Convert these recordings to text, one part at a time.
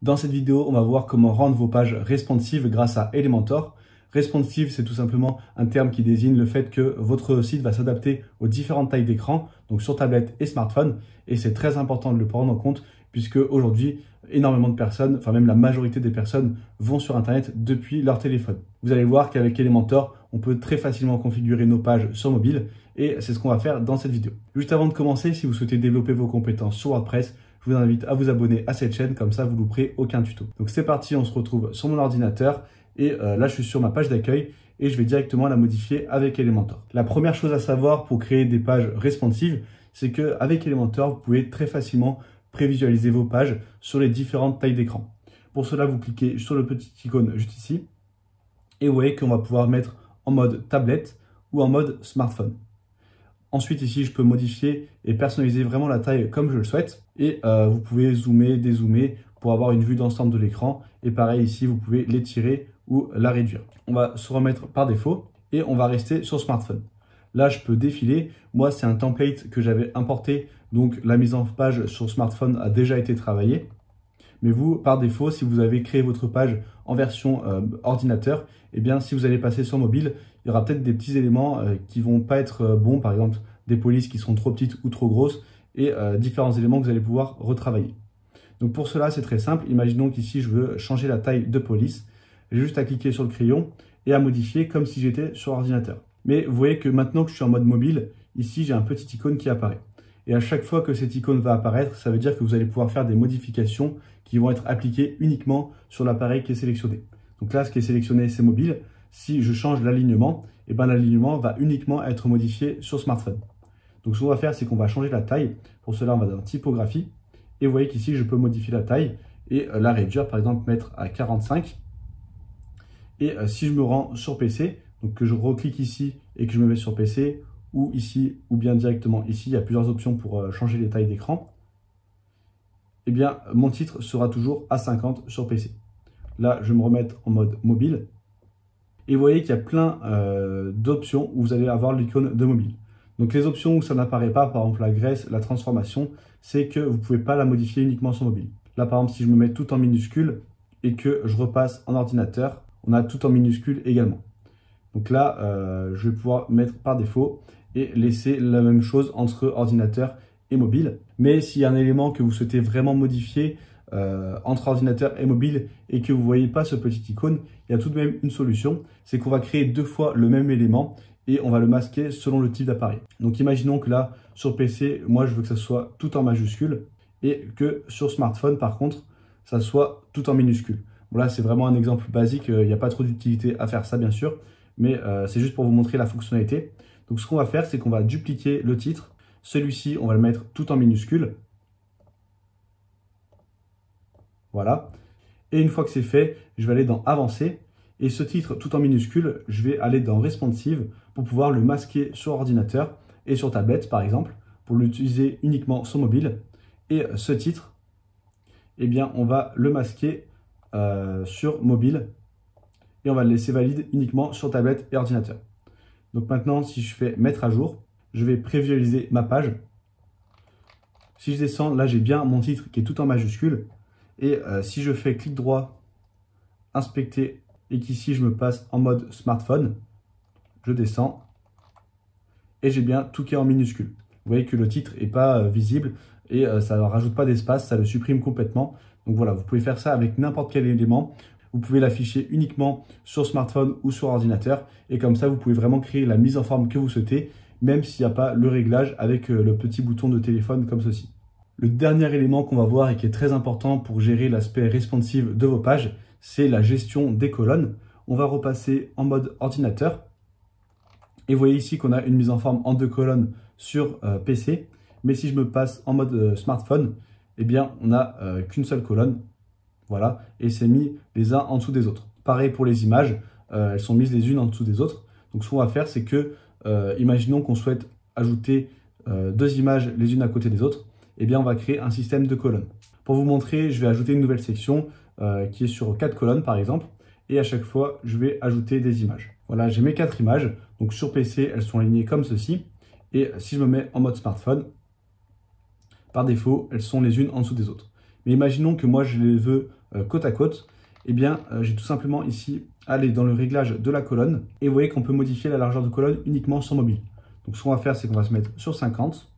Dans cette vidéo, on va voir comment rendre vos pages responsives grâce à Elementor. Responsive, c'est tout simplement un terme qui désigne le fait que votre site va s'adapter aux différentes tailles d'écran, donc sur tablette et smartphone. Et c'est très important de le prendre en compte puisque aujourd'hui, énormément de personnes, enfin même la majorité des personnes vont sur Internet depuis leur téléphone. Vous allez voir qu'avec Elementor, on peut très facilement configurer nos pages sur mobile et c'est ce qu'on va faire dans cette vidéo. Juste avant de commencer, si vous souhaitez développer vos compétences sur WordPress, je vous invite à vous abonner à cette chaîne, comme ça vous ne louperez aucun tuto. Donc c'est parti, on se retrouve sur mon ordinateur et là je suis sur ma page d'accueil et je vais directement la modifier avec Elementor. La première chose à savoir pour créer des pages responsives, c'est qu'avec Elementor, vous pouvez très facilement prévisualiser vos pages sur les différentes tailles d'écran. Pour cela, vous cliquez sur le petit icône juste ici et vous voyez qu'on va pouvoir mettre en mode tablette ou en mode smartphone. Ensuite, ici, je peux modifier et personnaliser vraiment la taille comme je le souhaite. Et vous pouvez zoomer, dézoomer pour avoir une vue d'ensemble de l'écran. Et pareil, ici, vous pouvez l'étirer ou la réduire. On va se remettre par défaut et on va rester sur smartphone. Là, je peux défiler. Moi, c'est un template que j'avais importé. Donc, la mise en page sur smartphone a déjà été travaillée. Mais vous, par défaut, si vous avez créé votre page en version ordinateur, eh bien, si vous allez passer sur mobile, il y aura peut-être des petits éléments qui ne vont pas être bons, par exemple des polices qui sont trop petites ou trop grosses, et différents éléments que vous allez pouvoir retravailler. Donc pour cela, c'est très simple. Imaginons qu'ici, je veux changer la taille de police. J'ai juste à cliquer sur le crayon et à modifier comme si j'étais sur ordinateur. Mais vous voyez que maintenant que je suis en mode mobile, ici, j'ai un petit icône qui apparaît. Et à chaque fois que cette icône va apparaître, ça veut dire que vous allez pouvoir faire des modifications qui vont être appliquées uniquement sur l'appareil qui est sélectionné. Donc là, ce qui est sélectionné, c'est mobile. Si je change l'alignement, eh ben, l'alignement va uniquement être modifié sur smartphone. Donc ce qu'on va faire, c'est qu'on va changer la taille. Pour cela, on va dans typographie. Et vous voyez qu'ici, je peux modifier la taille et la réduire, par exemple, mettre à 45. Et si je me rends sur PC, donc que je reclique ici et que je me mets sur PC, ou ici, ou bien directement ici, il y a plusieurs options pour changer les tailles d'écran, eh bien, mon titre sera toujours à 50 sur PC. Là, je vais me remettre en mode mobile. Et vous voyez qu'il y a plein d'options où vous allez avoir l'icône de mobile. Donc les options où ça n'apparaît pas, par exemple la graisse, la transformation, c'est que vous ne pouvez pas la modifier uniquement sur mobile. Là, par exemple, si je me mets tout en minuscule et que je repasse en ordinateur, on a tout en minuscule également. Donc là, je vais pouvoir mettre par défaut et laisser la même chose entre ordinateur et mobile. Mais s'il y a un élément que vous souhaitez vraiment modifier entre ordinateur et mobile et que vous ne voyez pas ce petit icône, il y a tout de même une solution, c'est qu'on va créer deux fois le même élément et on va le masquer selon le type d'appareil. Donc imaginons que là, sur PC, moi je veux que ça soit tout en majuscule et que sur smartphone, par contre, ça soit tout en minuscule. Bon, là, c'est vraiment un exemple basique, il n'y a pas trop d'utilité à faire ça, bien sûr, mais c'est juste pour vous montrer la fonctionnalité. Donc ce qu'on va faire, c'est qu'on va dupliquer le titre. Celui-ci, on va le mettre tout en minuscule. Voilà. Et une fois que c'est fait, je vais aller dans Avancer. Et ce titre tout en minuscule, je vais aller dans Responsive pour pouvoir le masquer sur ordinateur et sur tablette, par exemple, pour l'utiliser uniquement sur mobile. Et ce titre, eh bien, on va le masquer sur mobile et on va le laisser valide uniquement sur tablette et ordinateur. Donc maintenant, si je fais mettre à jour, je vais prévisualiser ma page. Si je descends, là j'ai bien mon titre qui est tout en majuscule. Et si je fais clic droit, inspecter, et qu'ici je me passe en mode smartphone, je descends, et j'ai bien tout qui est en minuscule. Vous voyez que le titre n'est pas visible, et ça ne rajoute pas d'espace, ça le supprime complètement. Donc voilà, vous pouvez faire ça avec n'importe quel élément. Vous pouvez l'afficher uniquement sur smartphone ou sur ordinateur, et comme ça, vous pouvez vraiment créer la mise en forme que vous souhaitez, même s'il n'y a pas le réglage avec le petit bouton de téléphone comme ceci. Le dernier élément qu'on va voir et qui est très important pour gérer l'aspect responsive de vos pages, c'est la gestion des colonnes. On va repasser en mode ordinateur. Et vous voyez ici qu'on a une mise en forme en deux colonnes sur PC. Mais si je me passe en mode smartphone, eh bien, on n'a qu'une seule colonne. Voilà. Et c'est mis les uns en dessous des autres. Pareil pour les images, elles sont mises les unes en dessous des autres. Donc ce qu'on va faire, c'est que, imaginons qu'on souhaite ajouter deux images les unes à côté des autres. Eh bien, on va créer un système de colonnes. Pour vous montrer, je vais ajouter une nouvelle section qui est sur 4 colonnes, par exemple. Et à chaque fois, je vais ajouter des images. Voilà, j'ai mes 4 images. Donc sur PC, elles sont alignées comme ceci. Et si je me mets en mode smartphone, par défaut, elles sont les unes en dessous des autres. Mais imaginons que moi, je les veux côte à côte, eh bien, j'ai tout simplement ici aller dans le réglage de la colonne et vous voyez qu'on peut modifier la largeur de colonne uniquement sur mobile. Donc, ce qu'on va faire, c'est qu'on va se mettre sur 50.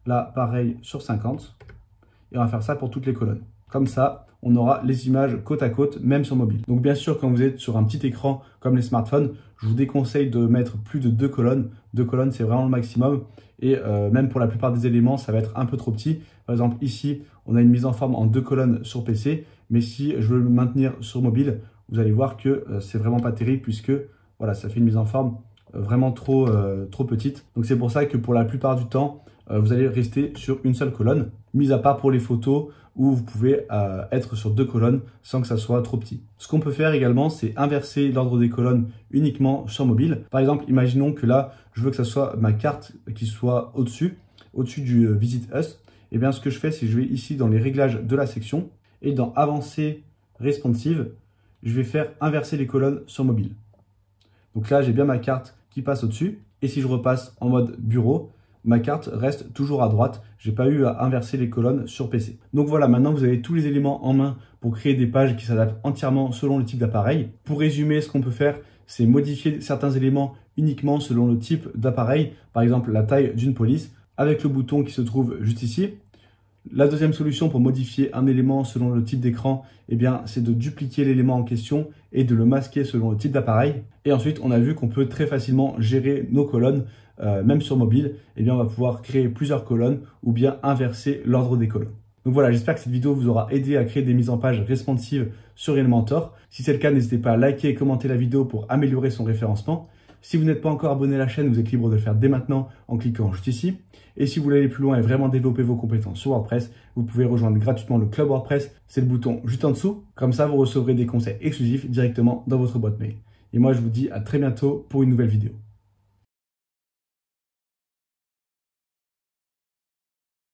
Là, pareil, sur 50. Et on va faire ça pour toutes les colonnes. Comme ça, on aura les images côte à côte, même sur mobile. Donc, bien sûr, quand vous êtes sur un petit écran comme les smartphones, je vous déconseille de mettre plus de 2 colonnes. 2 colonnes, c'est vraiment le maximum. Et même pour la plupart des éléments, ça va être un peu trop petit. Par exemple, ici, on a une mise en forme en 2 colonnes sur PC. Mais si je veux le maintenir sur mobile, vous allez voir que c'est vraiment pas terrible puisque voilà, ça fait une mise en forme vraiment trop petite. Donc c'est pour ça que pour la plupart du temps, vous allez rester sur une seule colonne, mis à part pour les photos où vous pouvez être sur 2 colonnes sans que ça soit trop petit. Ce qu'on peut faire également, c'est inverser l'ordre des colonnes uniquement sur mobile. Par exemple, imaginons que là, je veux que ça soit ma carte qui soit au-dessus du Visit Us. Et bien, ce que je fais, c'est que je vais ici dans les réglages de la section et dans Avancer Responsive, je vais faire inverser les colonnes sur mobile. Donc là, j'ai bien ma carte qui passe au-dessus. Et si je repasse en mode bureau, ma carte reste toujours à droite. Je n'ai pas eu à inverser les colonnes sur PC. Donc voilà, maintenant vous avez tous les éléments en main pour créer des pages qui s'adaptent entièrement selon le type d'appareil. Pour résumer, ce qu'on peut faire, c'est modifier certains éléments uniquement selon le type d'appareil. Par exemple, la taille d'une police avec le bouton qui se trouve juste ici. La deuxième solution pour modifier un élément selon le type d'écran, eh bien, c'est de dupliquer l'élément en question et de le masquer selon le type d'appareil. Et ensuite, on a vu qu'on peut très facilement gérer nos colonnes, même sur mobile. Eh bien, on va pouvoir créer plusieurs colonnes ou bien inverser l'ordre des colonnes. Donc voilà, j'espère que cette vidéo vous aura aidé à créer des mises en page responsives sur Elementor. Si c'est le cas, n'hésitez pas à liker et commenter la vidéo pour améliorer son référencement. Si vous n'êtes pas encore abonné à la chaîne, vous êtes libre de le faire dès maintenant en cliquant juste ici. Et si vous voulez aller plus loin et vraiment développer vos compétences sur WordPress, vous pouvez rejoindre gratuitement le club WordPress. C'est le bouton juste en dessous. Comme ça, vous recevrez des conseils exclusifs directement dans votre boîte mail. Et moi, je vous dis à très bientôt pour une nouvelle vidéo.